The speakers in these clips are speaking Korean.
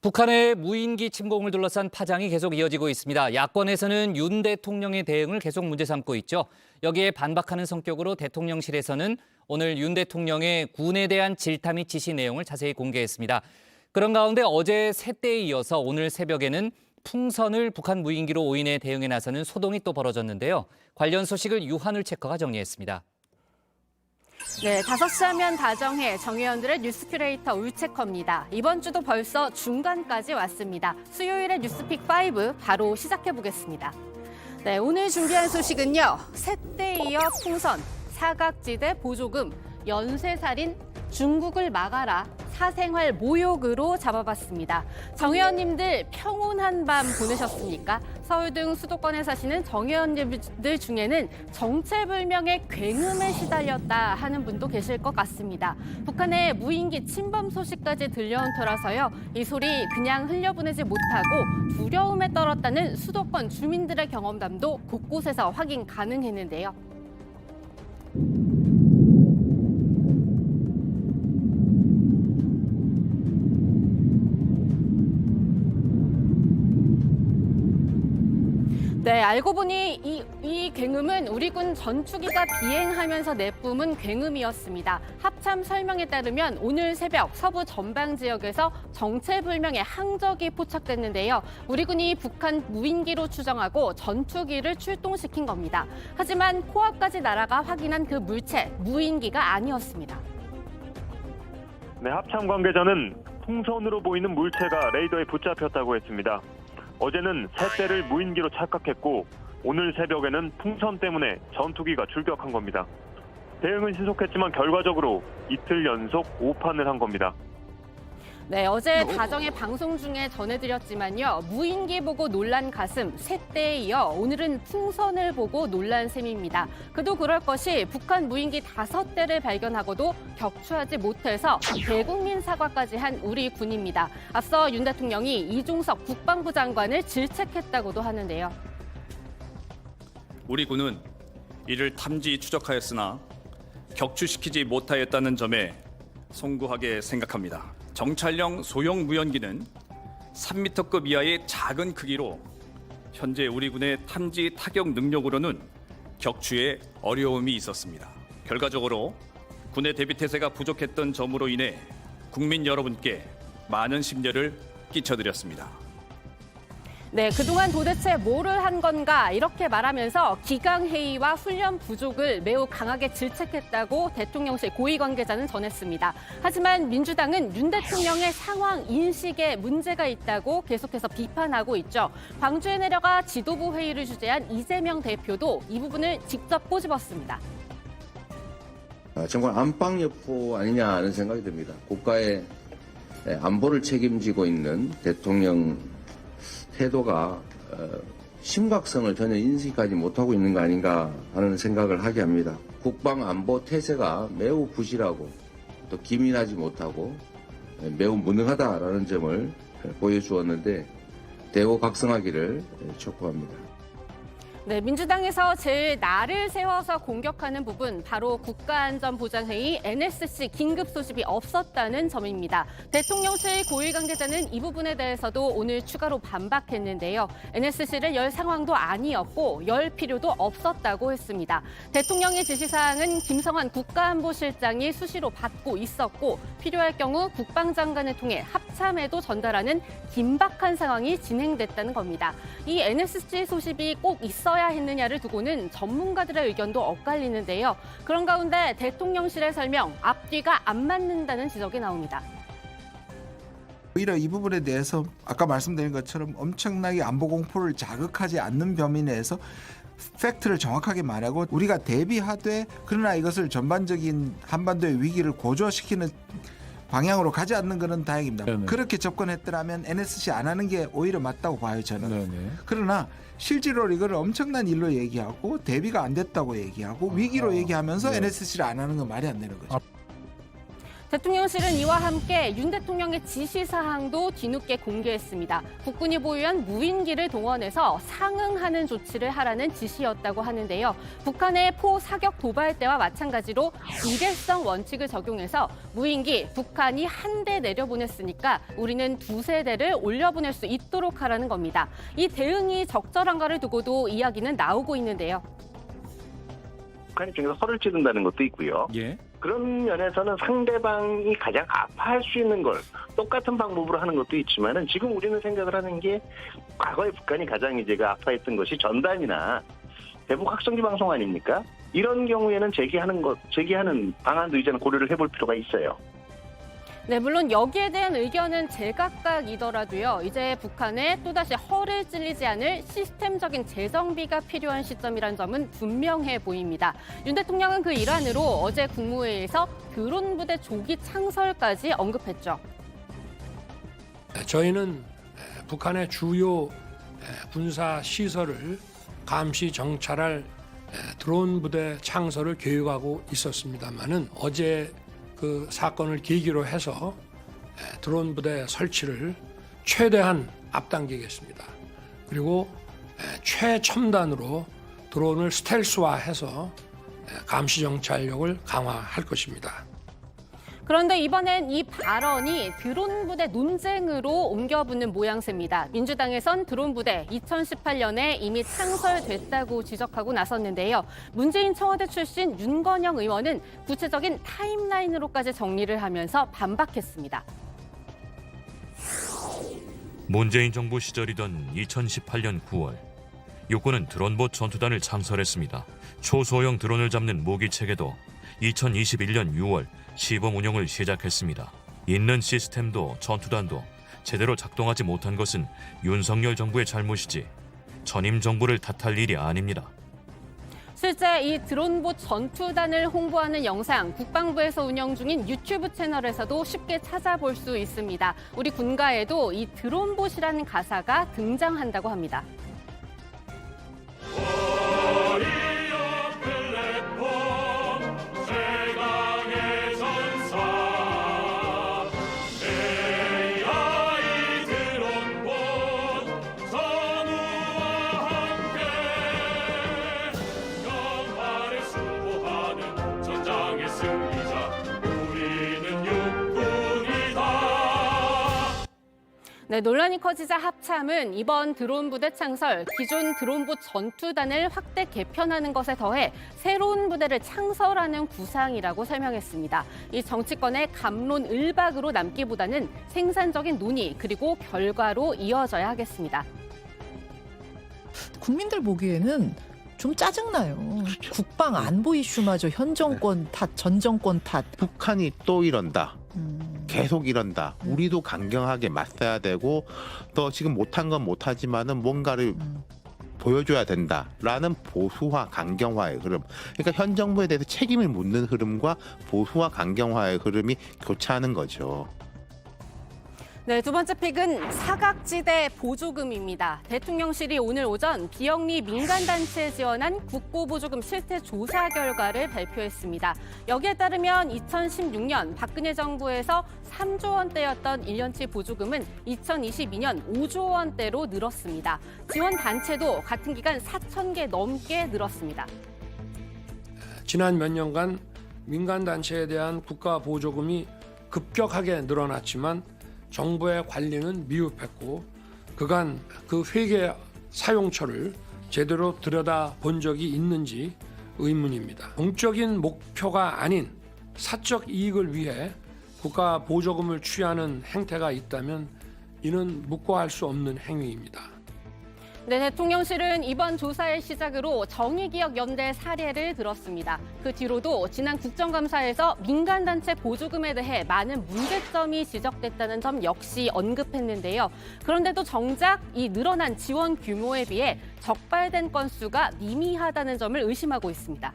북한의 무인기 침공을 둘러싼 파장이 계속 이어지고 있습니다. 야권에서는 윤 대통령의 대응을 계속 문제 삼고 있죠. 여기에 반박하는 성격으로 대통령실에서는 오늘 윤 대통령의 군에 대한 질타 및 지시 내용을 자세히 공개했습니다. 그런 가운데 어제 새때에 이어서 오늘 새벽에는 풍선을 북한 무인기로 오인해 대응에 나서는 소동이 또 벌어졌는데요. 관련 소식을 유한울 체커가 정리했습니다. 네, 5시 하면 다정해 정의원들의 뉴스 큐레이터 울체커입니다. 이번 주도 벌써 중간까지 왔습니다. 수요일의 뉴스픽 5 바로 시작해 보겠습니다. 네, 오늘 준비한 소식은요. 새때에 이어 풍선, 사각지대 보조금, 연쇄살인, 중국을 막아라, 사생활 모욕으로 잡아봤습니다. 정 의원님들 평온한 밤 보내셨습니까? 서울 등 수도권에 사시는 정 의원님들 중에는 정체불명의 굉음에 시달렸다 하는 분도 계실 것 같습니다. 북한의 무인기 침범 소식까지 들려온 터라서요. 이 소리 그냥 흘려보내지 못하고 두려움에 떨었다는 수도권 주민들의 경험담도 곳곳에서 확인 가능했는데요. 네, 알고 보니 이 굉음은 우리 군 전투기가 비행하면서 내뿜은 굉음이었습니다. 합참 설명에 따르면 오늘 새벽 서부 전방 지역에서 정체불명의 항적이 포착됐는데요. 우리 군이 북한 무인기로 추정하고 전투기를 출동시킨 겁니다. 하지만 코앞까지 날아가 확인한 그 물체, 무인기가 아니었습니다. 네, 합참 관계자는 풍선으로 보이는 물체가 레이더에 붙잡혔다고 했습니다. 어제는 새떼를 무인기로 착각했고 오늘 새벽에는 풍선 때문에 전투기가 출격한 겁니다. 대응은 신속했지만 결과적으로 이틀 연속 오판을 한 겁니다. 네, 어제 다정의 방송 중에 전해드렸지만요. 무인기 보고 놀란 가슴, 새때에 이어 오늘은 풍선을 보고 놀란 셈입니다. 그도 그럴 것이 북한 무인기 5대를 발견하고도 격추하지 못해서 대국민 사과까지 한 우리 군입니다. 앞서 윤 대통령이 이종석 국방부 장관을 질책했다고도 하는데요. 우리 군은 이를 탐지 추적하였으나 격추시키지 못하였다는 점에 송구하게 생각합니다. 정찰용 소형 무연기는 3m급 이하의 작은 크기로 현재 우리 군의 탐지 타격 능력으로는 격추에 어려움이 있었습니다. 결과적으로 군의 대비 태세가 부족했던 점으로 인해 국민 여러분께 많은 심려를 끼쳐드렸습니다. 네, 그동안 도대체 뭐를 한 건가 이렇게 말하면서 기강회의와 훈련 부족을 매우 강하게 질책했다고 대통령실 고위 관계자는 전했습니다. 하지만 민주당은 윤 대통령의 상황 인식에 문제가 있다고 계속해서 비판하고 있죠. 광주에 내려가 지도부 회의를 주재한 이재명 대표도 이 부분을 직접 꼬집었습니다. 정말 안방여포 아니냐 하는 생각이 듭니다. 국가의 안보를 책임지고 있는 대통령 태도가 심각성을 전혀 인식하지 못하고 있는 거 아닌가 하는 생각을 하게 합니다. 국방안보 태세가 매우 부실하고 또 기민하지 못하고 매우 무능하다라는 점을 보여주었는데 대우각성하기를 촉구합니다. 네, 민주당에서 제일 날을 세워서 공격하는 부분 바로 국가안전보장회의 NSC 긴급 소집이 없었다는 점입니다. 대통령실 고위 관계자는 이 부분에 대해서도 오늘 추가로 반박했는데요. NSC를 열 상황도 아니었고 열 필요도 없었다고 했습니다. 대통령의 지시사항은 김성환 국가안보실장이 수시로 받고 있었고 필요할 경우 국방장관을 통해 합참에도 전달하는 긴박한 상황이 진행됐다는 겁니다. 이 NSC 소집이 꼭 있어야 했느냐를 두고는 전문가들의 의견도 엇갈리는데요. 그런 가운데 대통령실의 설명, 앞뒤가 안 맞는다는 지적이 나옵니다. 오히려 이 부분에 대해서 아까 말씀드린 것처럼 엄청나게 안보 공포를 자극하지 않는 범위 내에서 팩트를 정확하게 말하고 우리가 대비하되 그러나 이것을 전반적인 한반도의 위기를 고조시키는 방향으로 가지 않는 것은 다행입니다. 네네. 그렇게 접근했더라면 NSC 안 하는 게 오히려 맞다고 봐요, 저는. 네네. 그러나 실제로 이걸 엄청난 일로 얘기하고 대비가 안 됐다고 얘기하고 위기로 얘기하면서 네. NSC를 안 하는 건 말이 안 되는 거죠. 대통령실은 이와 함께 윤 대통령의 지시사항도 뒤늦게 공개했습니다. 국군이 보유한 무인기를 동원해서 상응하는 조치를 하라는 지시였다고 하는데요. 북한의 포 사격 도발대와 마찬가지로 일회성 원칙을 적용해서 무인기 북한이 한 대 내려보냈으니까 우리는 두세 대를 올려보낼 수 있도록 하라는 겁니다. 이 대응이 적절한가를 두고도 이야기는 나오고 있는데요. 북한 입장에서 허를 찌른다는 것도 있고요. 예. 그런 면에서는 상대방이 가장 아파할 수 있는 걸 똑같은 방법으로 하는 것도 있지만은 지금 우리는 생각을 하는 게 과거에 북한이 가장 이제 아파했던 것이 전단이나 대북 확성기 방송 아닙니까? 이런 경우에는 제기하는 방안도 이제는 고려를 해볼 필요가 있어요. 네, 물론 여기에 대한 의견은 제각각이더라도요. 이제 북한에 또다시 허를 찔리지 않을 시스템적인 재정비가 필요한 시점이란 점은 분명해 보입니다. 윤 대통령은 그 일환으로 어제 국무회의에서 드론 부대 조기 창설까지 언급했죠. 저희는 북한의 주요 군사 시설을 감시 정찰할 드론 부대 창설을 계획하고 있었습니다만은 어제 그 사건을 계기로 해서 드론 부대 설치를 최대한 앞당기겠습니다. 그리고 최첨단으로 드론을 스텔스화해서 감시 정찰력을 강화할 것입니다. 그런데 이번엔 이 발언이 드론 부대 논쟁으로 옮겨붙는 모양새입니다. 민주당에선 드론 부대 2018년에 이미 창설됐다고 지적하고 나섰는데요. 문재인 청와대 출신 윤건영 의원은 구체적인 타임라인으로까지 정리를 하면서 반박했습니다. 문재인 정부 시절이던 2018년 9월 육군은 드론봇 전투단을 창설했습니다. 초소형 드론을 잡는 무기체계도 2021년 6월 시범 운영을 시작했습니다. 있는 시스템도 전투단도 제대로 작동하지 못한 것은 윤석열 정부의 잘못이지 전임 정부를 탓할 일이 아닙니다. 실제 이 드론봇 전투단을 홍보하는 영상 국방부에서 운영 중인 유튜브 채널에서도 쉽게 찾아볼 수 있습니다. 우리 군가에도 이 드론봇이라는 가사가 등장한다고 합니다. 네, 논란이 커지자 합참은 이번 드론 부대 창설, 기존 드론봇 전투단을 확대 개편하는 것에 더해 새로운 부대를 창설하는 구상이라고 설명했습니다. 이 정치권의 갑론을박으로 남기보다는 생산적인 논의 그리고 결과로 이어져야 하겠습니다. 국민들 보기에는 좀 짜증나요. 국방 안보 이슈마저 현 정권 탓, 전 정권 탓. 북한이 또 이런다. 계속 이런다. 우리도 강경하게 맞서야 되고 또 지금 못한 건 못하지만은 뭔가를 보여줘야 된다라는 보수화 강경화의 흐름. 그러니까 현 정부에 대해서 책임을 묻는 흐름과 보수화 강경화의 흐름이 교차하는 거죠. 네, 두 번째 픽은 사각지대 보조금입니다. 대통령실이 오늘 오전 비영리 민간단체에 지원한 국고보조금 실태 조사 결과를 발표했습니다. 여기에 따르면 2016년 박근혜 정부에서 3조 원대였던 1년치 보조금은 2022년 5조 원대로 늘었습니다. 지원 단체도 같은 기간 4,000개 넘게 늘었습니다. 지난 몇 년간 민간단체에 대한 국가 보조금이 급격하게 늘어났지만 정부의 관리는 미흡했고 그간 그 회계 사용처를 제대로 들여다본 적이 있는지 의문입니다. 공적인 목표가 아닌 사적 이익을 위해 국가 보조금을 취하는 행태가 있다면 이는 묵과할 수 없는 행위입니다. 네, 대통령실은 이번 조사의 시작으로 정의기억연대 사례를 들었습니다. 그 뒤로도 지난 국정감사에서 민간단체 보조금에 대해 많은 문제점이 지적됐다는 점 역시 언급했는데요. 그런데도 정작 이 늘어난 지원 규모에 비해 적발된 건수가 미미하다는 점을 의심하고 있습니다.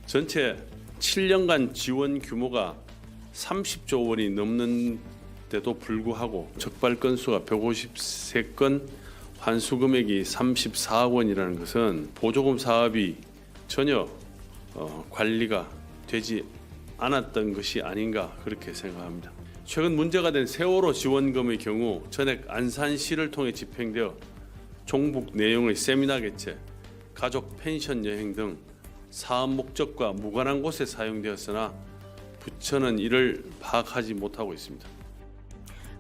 전체 7년간 지원 규모가 30조 원이 넘는데도 불구하고 적발 건수가 153건, 환수 금액이 34억 원이라는 것은 보조금 사업이 전혀 관리가 되지 않았던 것이 아닌가 그렇게 생각합니다. 최근 문제가 된 세월호 지원금의 경우 전액 안산시를 통해 집행되어 종북 내용의 세미나 개최, 가족 펜션 여행 등 사업 목적과 무관한 곳에 사용되었으나 부처는 이를 파악하지 못하고 있습니다.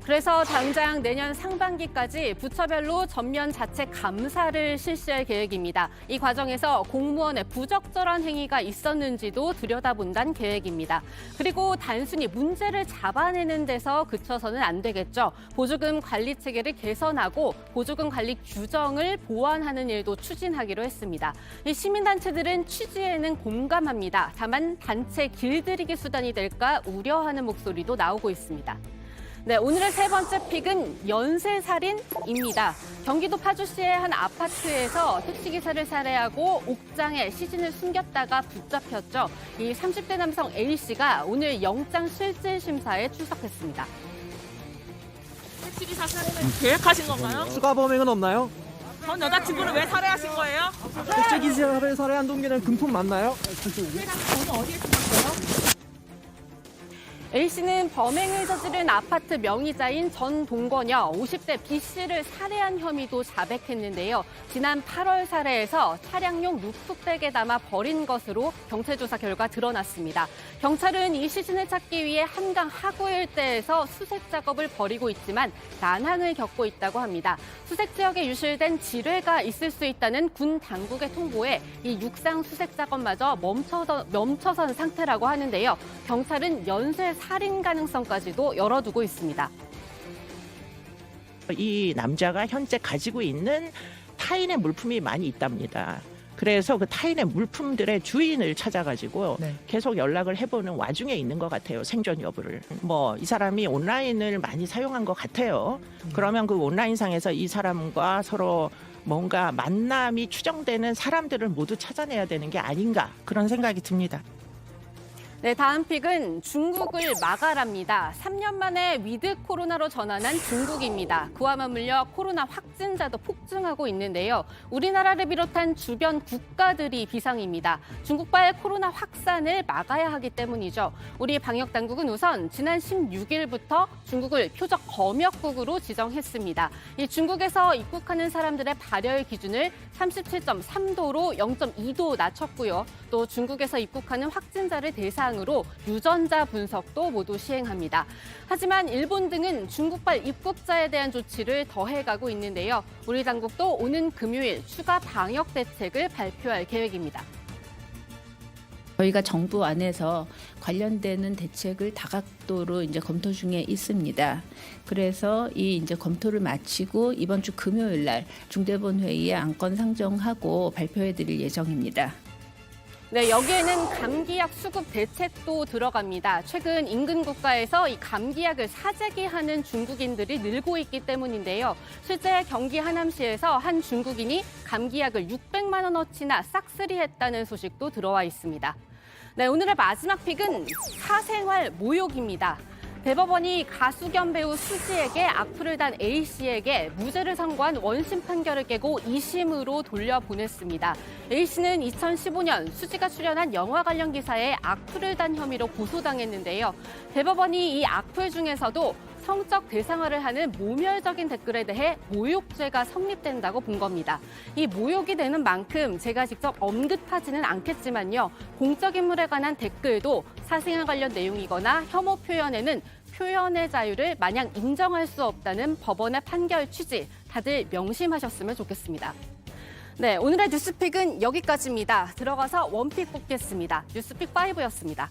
그래서 당장 내년 상반기까지 부처별로 전면 자체 감사를 실시할 계획입니다. 이 과정에서 공무원의 부적절한 행위가 있었는지도 들여다본다는 계획입니다. 그리고 단순히 문제를 잡아내는 데서 그쳐서는 안 되겠죠. 보조금 관리 체계를 개선하고 보조금 관리 규정을 보완하는 일도 추진하기로 했습니다. 이 시민단체들은 취지에는 공감합니다. 다만 단체 길들이기 수단이 될까 우려하는 목소리도 나오고 있습니다. 네, 오늘의 세 번째 픽은 연쇄살인입니다. 경기도 파주시의 한 아파트에서 택시기사를 살해하고 옥장에 시신을 숨겼다가 붙잡혔죠. 이 30대 남성 A씨가 오늘 영장실질심사에 출석했습니다. 택시기사 살해는 계획하신 건가요? 추가 범행은 없나요? 전 여자친구를 왜 살해하신 거예요? 택시기사를 살해한 동기는 금품 맞나요? 저는 어디에 숨었어요? A씨는 범행을 저지른 아파트 명의자인 전 동거녀 50대 B씨를 살해한 혐의도 자백했는데요. 지난 8월 살해에서 차량용 루프백에 담아 버린 것으로 경찰 조사 결과 드러났습니다. 경찰은 이 시신을 찾기 위해 한강 하구 일대에서 수색 작업을 벌이고 있지만 난항을 겪고 있다고 합니다. 수색 지역에 유실된 지뢰가 있을 수 있다는 군 당국의 통보에 이 육상 수색 작업마저 멈춰선 상태라고 하는데요. 경찰은 연쇄 살인 가능성까지도 열어두고 있습니다. 이 남자가 현재 가지고 있는 타인의 물품이 많이 있답니다. 그래서 그 타인의 물품들의 주인을 찾아가지고 계속 연락을 해보는 와중에 있는 것 같아요. 생존 여부를. 이 사람이 온라인을 많이 사용한 것 같아요. 그러면 그 온라인상에서 이 사람과 서로 뭔가 만남이 추정되는 사람들을 모두 찾아내야 되는 게 아닌가 그런 생각이 듭니다. 네, 다음 픽은 중국을 막아랍니다. 3년 만에 위드 코로나로 전환한 중국입니다. 그와 맞물려 코로나 확진자도 폭증하고 있는데요. 우리나라를 비롯한 주변 국가들이 비상입니다. 중국발 코로나 확산을 막아야 하기 때문이죠. 우리 방역 당국은 우선 지난 16일부터 중국을 표적 검역국으로 지정했습니다. 이 중국에서 입국하는 사람들의 발열 기준을 37.3도로 0.2도 낮췄고요. 또 중국에서 입국하는 확진자를 대상으로 유전자 분석도 모두 시행합니다. 하지만 일본 등은 중국발 입국자에 대한 조치를 더해가고 있는데요. 우리 당국도 오는 금요일 추가 방역 대책을 발표할 계획입니다. 저희가 정부 안에서 관련되는 대책을 다각도로 이제 검토 중에 있습니다. 그래서 이 이제 검토를 마치고 이번 주 금요일 날 중대본 회의에 안건 상정하고 발표해 드릴 예정입니다. 네, 여기에는 감기약 수급 대책도 들어갑니다. 최근 인근 국가에서 이 감기약을 사재기하는 중국인들이 늘고 있기 때문인데요. 실제 경기 하남시에서 한 중국인이 감기약을 600만 원어치나 싹쓸이했다는 소식도 들어와 있습니다. 네, 오늘의 마지막 픽은 사생활 모욕입니다. 대법원이 가수 겸 배우 수지에게 악플을 단 A씨에게 무죄를 선고한 원심 판결을 깨고 2심으로 돌려보냈습니다. A씨는 2015년 수지가 출연한 영화 관련 기사에 악플을 단 혐의로 고소당했는데요. 대법원이 이 악플 중에서도 성적 대상화를 하는 모멸적인 댓글에 대해 모욕죄가 성립된다고 본 겁니다. 이 모욕이 되는 만큼 제가 직접 언급하지는 않겠지만요. 공적 인물에 관한 댓글도 사생활 관련 내용이거나 혐오 표현에는 표현의 자유를 마냥 인정할 수 없다는 법원의 판결 취지 다들 명심하셨으면 좋겠습니다. 네, 오늘의 뉴스픽은 여기까지입니다. 들어가서 원픽 뽑겠습니다. 뉴스픽 5였습니다.